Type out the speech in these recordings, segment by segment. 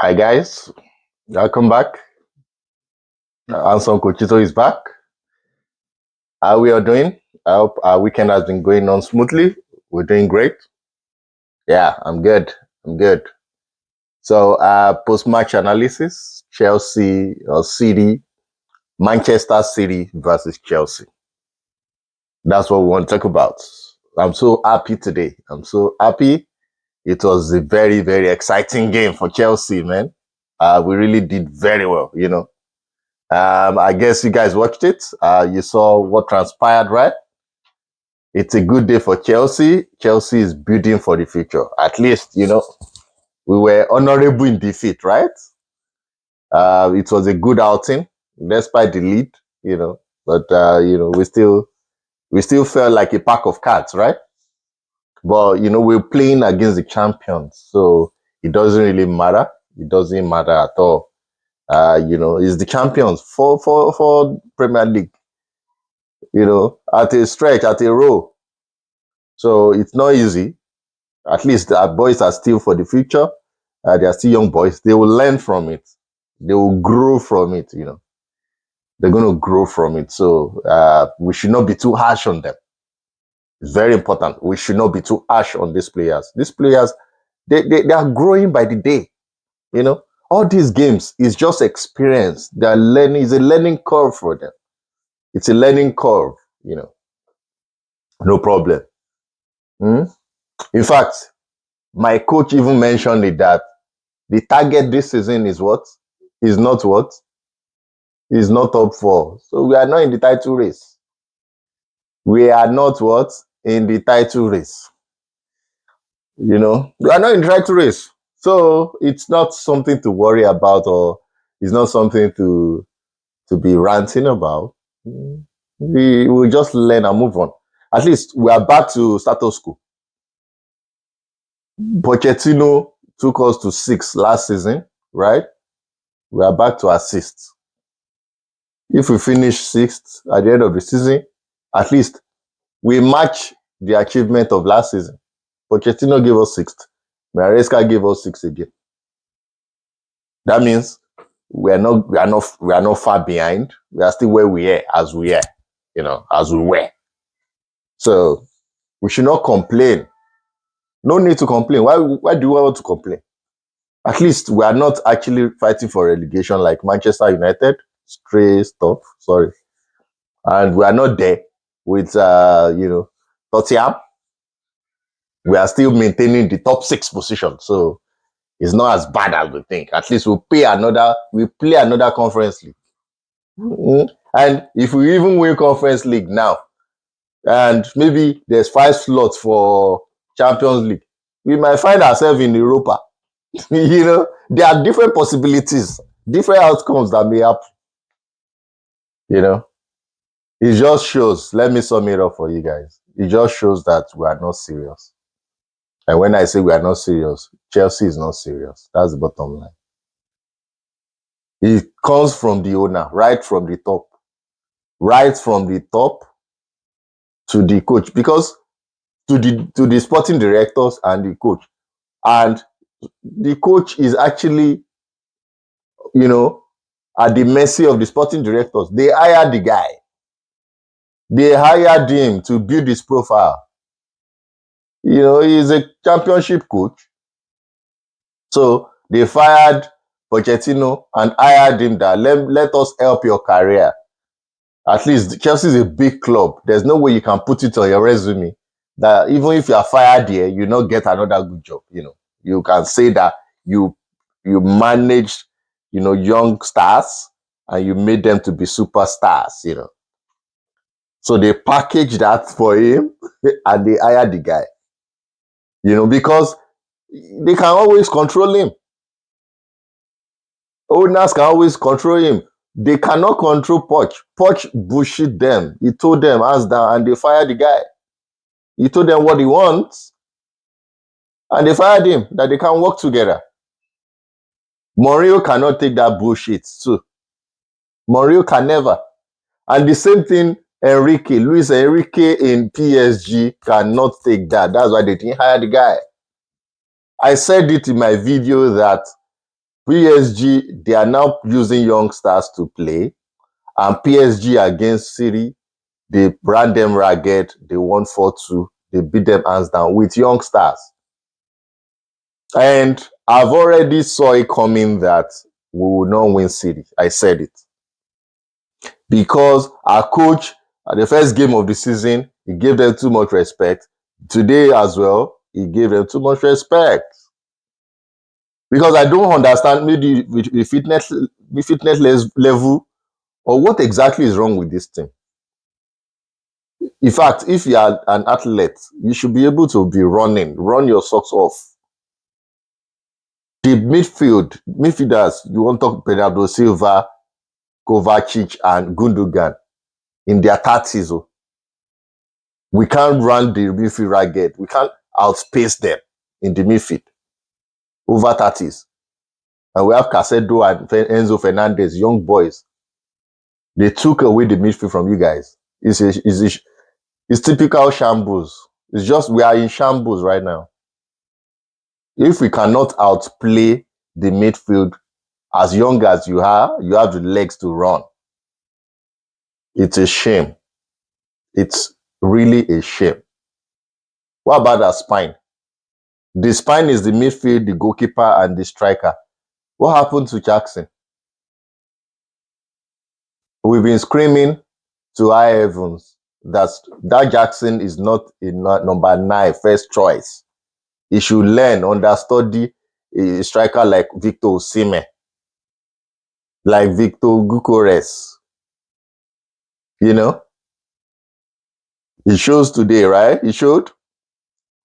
Hi guys, welcome back. Anson Cochito is back. How we are doing? I hope our weekend has been going on smoothly. We're doing great. Yeah, I'm good. I'm good. So, post-match analysis: Chelsea or City, Manchester City versus Chelsea. That's what we want to talk about. I'm so happy today. I'm so happy. It was a very, very exciting game for Chelsea, man. We really did very well, I guess you guys watched it. You saw what transpired, right? It's a good day for Chelsea. Chelsea is building for the future. At least, we were honorable in defeat, right? It was a good outing, despite the lead, But we still felt like a pack of cards, right? But we're playing against the champions, so it doesn't really matter. It doesn't matter at all. It's the champions for Premier League. At a stretch, at a row. So it's not easy. At least our boys are still for the future. They are still young boys. They will learn from it. They will grow from it, They're going to grow from it. So we should not be too harsh on them. It's very important. We should not be too harsh on these players. These players, they are growing by the day, All these games is just experience. They are learning. It's a learning curve for them. It's a learning curve, No problem. In fact, my coach even mentioned it that the target this season is what? Is not what? Is not top four. So we are not in the title race. We are not what? In the title race. We are not in the title race. So it's not something to worry about, or it's not something to be ranting about. We will just learn and move on. At least we are back to status quo. Pochettino took us to 6 last season, right? We are back to assist. If we finish 6th at the end of the season, at least we match the achievement of last season. Pochettino gave us 6th. Maresca'S gave us 6 again. That means we are not far behind. We are still where we are, as we were. So we should not complain. No need to complain. Why do we want to complain? At least we are not actually fighting for relegation like Manchester United. Stray stuff. Sorry. And we are not there with Tottenham. We are still maintaining the top 6 position. So it's not as bad as we think. At least we play another conference league. And if we even win conference league now, and maybe there's 5 slots for Champions League, we might find ourselves in Europa. There are different possibilities, different outcomes that may happen. It just shows, let me sum it up for you guys. It just shows that we are not serious. And when I say we are not serious, Chelsea is not serious. That's the bottom line. It comes from the owner, right from the top. Right from the top to the coach. Because to the sporting directors and the coach. And the coach is actually, at the mercy of the sporting directors. They hired the guy. They hired him to build his profile. He's a championship coach. So they fired Pochettino and hired him that let us help your career. At least Chelsea is a big club. There's no way you can put it on your resume that even if you are fired here, you not get another good job. You can say that you managed, young stars and you made them to be superstars. So they packaged that for him and they hired the guy. Because they can always control him. Owners can always control him. They cannot control Poch. Poch bullshit them. He told them hands down and they fired the guy. He told them what he wants and they fired him, that they can work together. Mourinho cannot take that bullshit too. Mourinho can never. And the same thing, Luis Enrique in PSG cannot take that. That's why they didn't hire the guy. I said it in my video that PSG, they are now using youngsters to play, and PSG against City, they ran them ragged. They won 4-2. They beat them hands down with youngsters. And I've already saw it coming that we will not win City. I said it. Because our coach, at the first game of the season, he gave them too much respect. Today as well, he gave them too much respect. Because I don't understand maybe with the fitness level, or what exactly is wrong with this team. In fact, if you are an athlete, you should be able to be run your socks off. The midfielders, you want to talk Bernardo Silva, Kovacic, and Gundogan in their 30s. Oh. We can't run the midfield ragged. We can't outspace them in the midfield. Over 30s. And we have Casedo and Enzo Fernandez, young boys. They took away the midfield from you guys. It's typical shambles. It's just we are in shambles right now. If we cannot outplay the midfield as young as you are, you have the legs to run. It's a shame. It's really a shame. What about our spine? The spine is the midfield, the goalkeeper, and the striker. What happened to Jackson? We've been screaming to high heavens that Jackson is not a number 9 first choice. He should learn, understudy a striker like Victor Osimhen, like Victor Gyökeres. You know? He shows today, right? He showed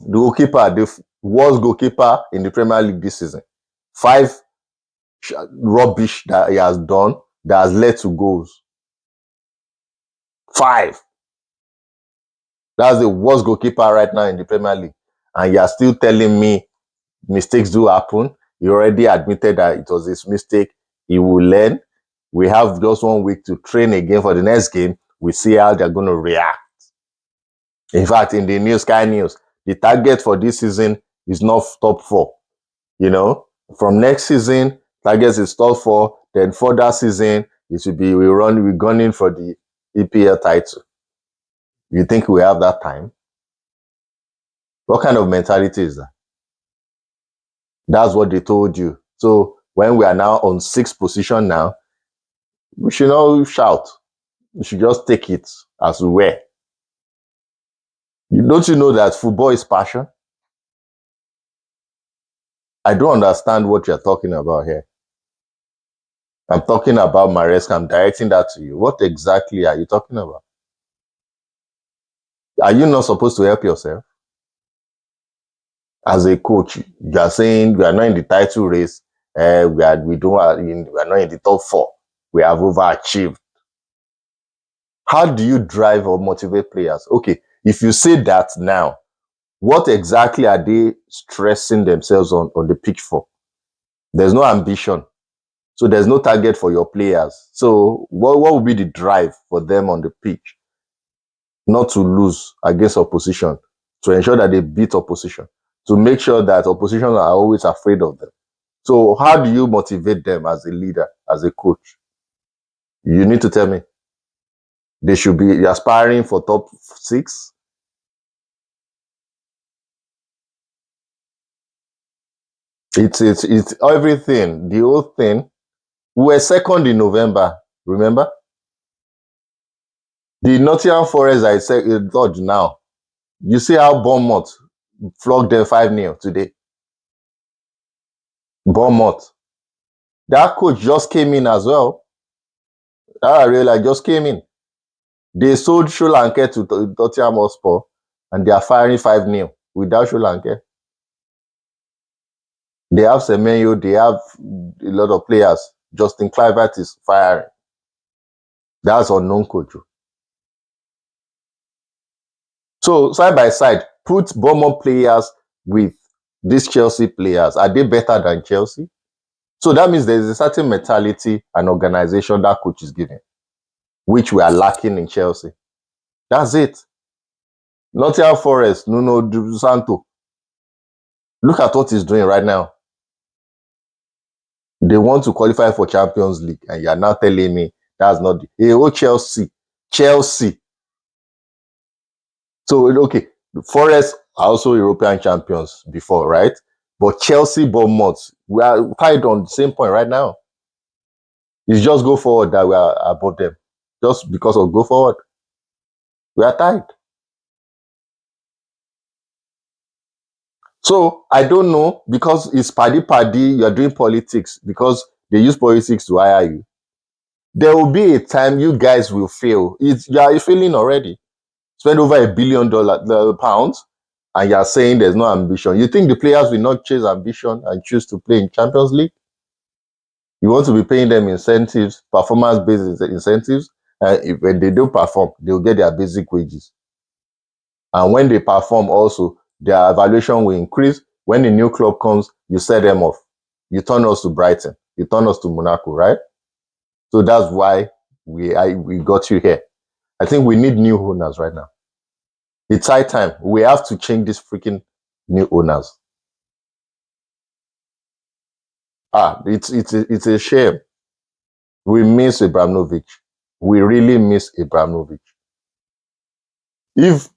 the goalkeeper, the worst goalkeeper in the Premier League this season. 5 rubbish that he has done that has led to goals. 5. That's the worst goalkeeper right now in the Premier League. And you are still telling me mistakes do happen. He already admitted that it was his mistake. He will learn. We have just 1 week to train again for the next game. We see how they're going to react. In fact, in the news, Sky News, the target for this season is not top 4. You know, from next season, target is top 4. Then for that season, it should be we're gunning for the EPL title. You think we have that time? What kind of mentality is that? That's what they told you. So when we are now on 6th position now, we should not shout. We should just take it as we were. Don't you know that football is passion? I don't understand what you're talking about here. I'm talking about Maresca. I'm directing that to you. What exactly are you talking about? Are you not supposed to help yourself? As a coach, you are saying we are not in the title race. We are not in the top 4. We have overachieved. How do you drive or motivate players? Okay, if you say that now, what exactly are they stressing themselves on the pitch for? There's no ambition. So there's no target for your players. So what would be the drive for them on the pitch? Not to lose against opposition, to ensure that they beat opposition, to make sure that opposition are always afraid of them. So how do you motivate them as a leader, as a coach? You need to tell me. They should be aspiring for top 6. It's everything. The whole thing. We were 2nd in November. Remember? The Nottingham Forest I said third now. You see how Bournemouth flogged them 5-0 today. Bournemouth. That coach just came in as well. That I realized just came in. They sold Solanke to Tottenham Hotspur and they are firing 5-0 without Solanke. They have Semenyo, they have a lot of players. Justin Kluivert is firing. That's unknown coach. So side by side, put Bournemouth players with these Chelsea players. Are they better than Chelsea? So that means there is a certain mentality and organization that coach is giving, which we are lacking in Chelsea. That's it. Nottingham Forest, Nuno Santo. Look at what he's doing right now. They want to qualify for Champions League, and you are now telling me that's not Chelsea. So okay, Forest are also European champions before, right? But Chelsea, Bournemouth, we are tied on the same point right now. It's just go forward that we are above them. Just because of go forward, we are tied. So I don't know, because it's paddy, you are doing politics because they use politics to hire you. There will be a time you guys will fail. You are failing already. Spend over $1 billion pounds, and you are saying there's no ambition. You think the players will not chase ambition and choose to play in Champions League? You want to be paying them incentives, performance-based incentives, and when they don't perform, they'll get their basic wages. And when they perform also, their evaluation will increase. When the new club comes, you set them off. You turn us to Brighton. You turn us to Monaco, right? So that's why we got you here. I think we need new owners right now. It's high time. We have to change these freaking new owners. It's a shame. We miss Abramovich. We really miss Abramovich. If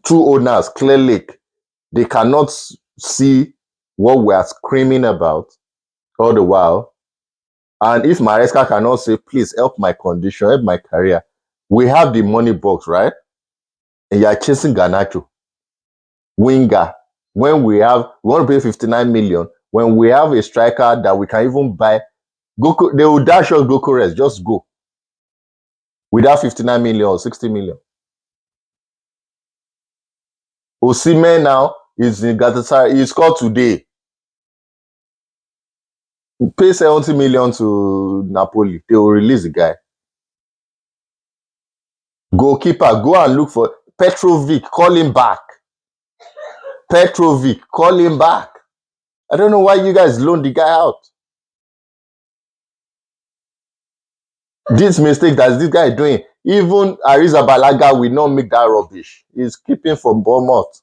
two owners clearly they cannot see what we are screaming about all the while, and if Maresca cannot say, please help my condition, help my career, we have the money box, right? And you are chasing Garnacho, winger. When we want to pay 59 million, when we have a striker that we can even buy, Goku, they will dash us Goku, just go. Without 59 million or 60 million. Osimhen now is in Galatasaray. He scored today. Pay 70 million to Napoli. They will release the guy. Goalkeeper, go and look for Petrovic. Call him back. Petrovic, call him back. I don't know why you guys loaned the guy out. This mistake that this guy is doing, even Arrizabalaga will not make that rubbish. He's keeping from Bournemouth.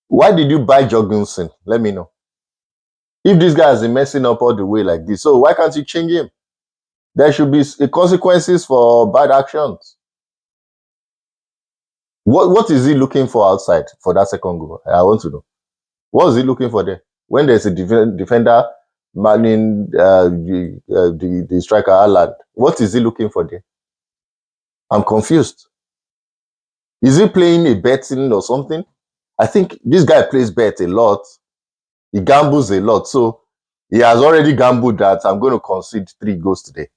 Why did you buy Jorgensen? Let me know. If this guy has been messing up all the way like this, so why can't you change him? There should be consequences for bad actions. What is he looking for outside for that second goal? I want to know. What is he looking for there? When there's a defender manning the striker Haaland, what is he looking for there? I'm confused. Is he playing a betting or something? I think this guy plays bet a lot. He gambles a lot. So he has already gambled that I'm going to concede 3 goals today.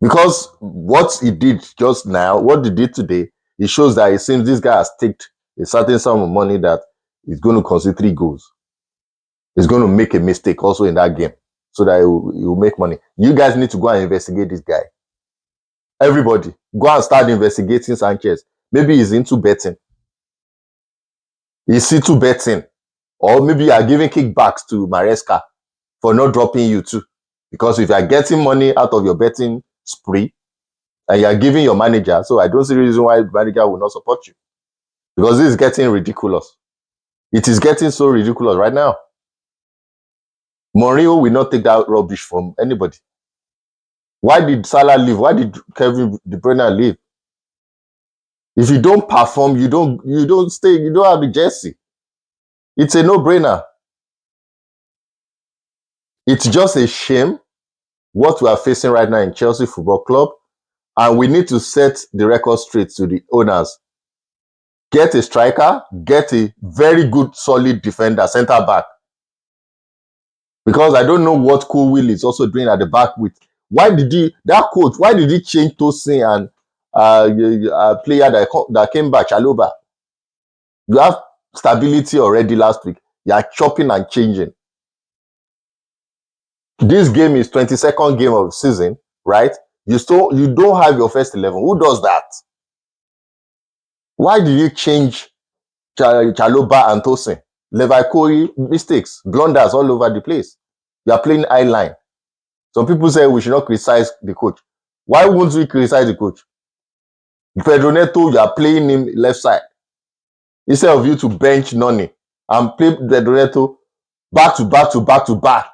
Because what he did just now, what he did today, it shows that it seems this guy has staked a certain sum of money that he's going to concede 3 goals. He's going to make a mistake also in that game so that he will make money. You guys need to go and investigate this guy. Everybody, go and start investigating Sanchez. Maybe he's into betting. He's into betting. Or maybe you are giving kickbacks to Maresca for not dropping you too. Because if you are getting money out of your betting spree and you are giving your manager, so I don't see the reason why the manager will not support you. Because this is getting ridiculous. It is getting so ridiculous right now. Mourinho will not take that rubbish from anybody. Why did Salah leave? Why did Kevin De Bruyne leave? If you don't perform, you don't stay, you don't have the jersey. It's a no-brainer. It's just a shame what we are facing right now in Chelsea Football Club, and we need to set the record straight to the owners. Get a striker, get a very good, solid defender, centre-back. Because I don't know what Will is also doing at the back with. Why did he change Tosin and a player that came back, Chaloba? You have stability already last week. You are chopping and changing. This game is 22nd game of the season, right? You don't have your first 11. Who does that? Why did you change Chaloba and Tosin? Levi mistakes, blunders all over the place. You are playing high line. Some people say we should not criticize the coach. Why won't we criticize the coach? Pedro Neto, you are playing him left side. Instead of you to bench Noni. and play the Doneto back to back to back to back,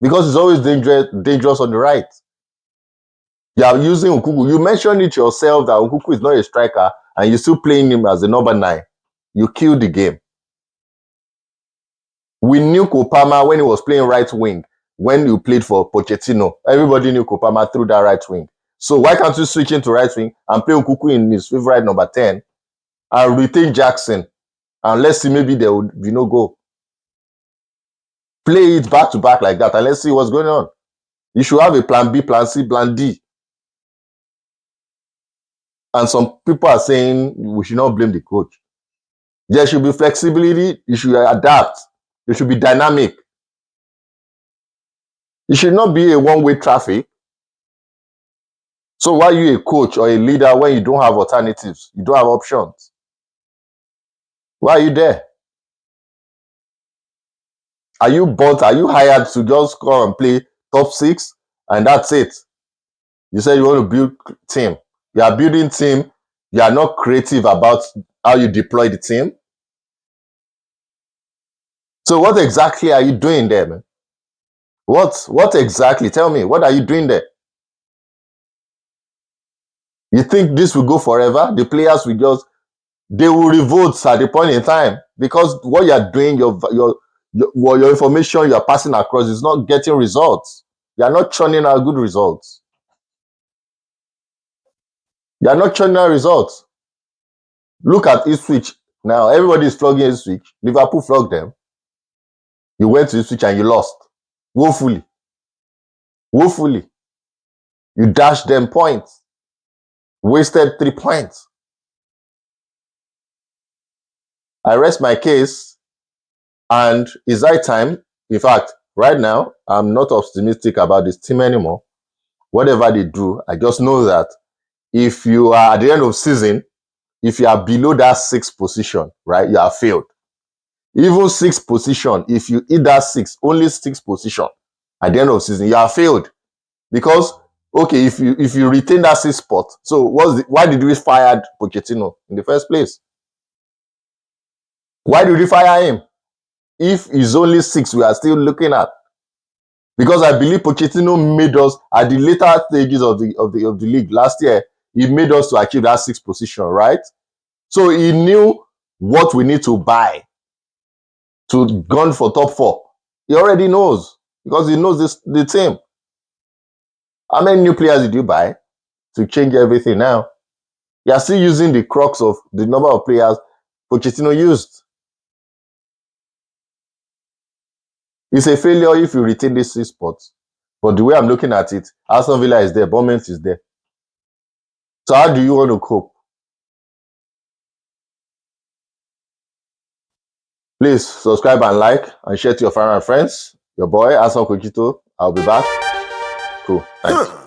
because it's always dangerous on the right. You are using Nkunku. You mentioned it yourself that Nkunku is not a striker, and you're still playing him as a number 9. You killed the game. We knew Kopama when he was playing right wing. When you played for Pochettino, everybody knew Kopama through that right wing. So why can't you switch into right wing and play Nkunku in his favorite number 10 and retain Jackson? And let's see, maybe there would be no goal. Play it back to back like that, and let's see what's going on. You should have a plan B, plan C, plan D. And some people are saying we should not blame the coach. There should be flexibility. You should adapt. You should be dynamic. It should not be a one-way traffic. So why are you a coach or a leader when you don't have alternatives? You don't have options. Why are you there? Are you bought? Are you hired to just come and play top 6 and that's it? You say you want to build team. You are building team. You are not creative about how you deploy the team. So what exactly are you doing there, man? What exactly? Tell me, what are you doing there? You think this will go forever? The players they will revolt at the point in time, because what you are doing, your information you are passing across is not getting results. You are not churning out good results. You are not churning out results. Look at Ipswich now. Everybody is flogging Ipswich. Liverpool flogged them. You went to Ipswich and you lost. Woefully. Woefully. You dashed them points. Wasted 3 points. I rest my case, and it's high time. In fact, right now, I'm not optimistic about this team anymore. Whatever they do, I just know that if you are at the end of season, if you are below that 6th position, right, you are failed. Even 6th position, if you hit that 6, only 6th position at the end of season, you are failed. Because, okay, if you retain that 6th spot, so why did we fire Pochettino in the first place? Why did we fire him? If it's only 6 we are still looking at. Because I believe Pochettino made us, at the later stages of the league last year, he made us to achieve that 6th position, right? So he knew what we need to buy to gun for top 4. He already knows, because he knows the team. How many new players did you buy to change everything now? You are still using the crux of the number of players Pochettino used. It's a failure if you retain these 6 spots. But the way I'm looking at it, Aston Villa is there, Bournemouth is there. So how do you want to cope? Please subscribe and like and share to your family and friends. Your boy, Asan Kokito. I'll be back. Cool. Thanks.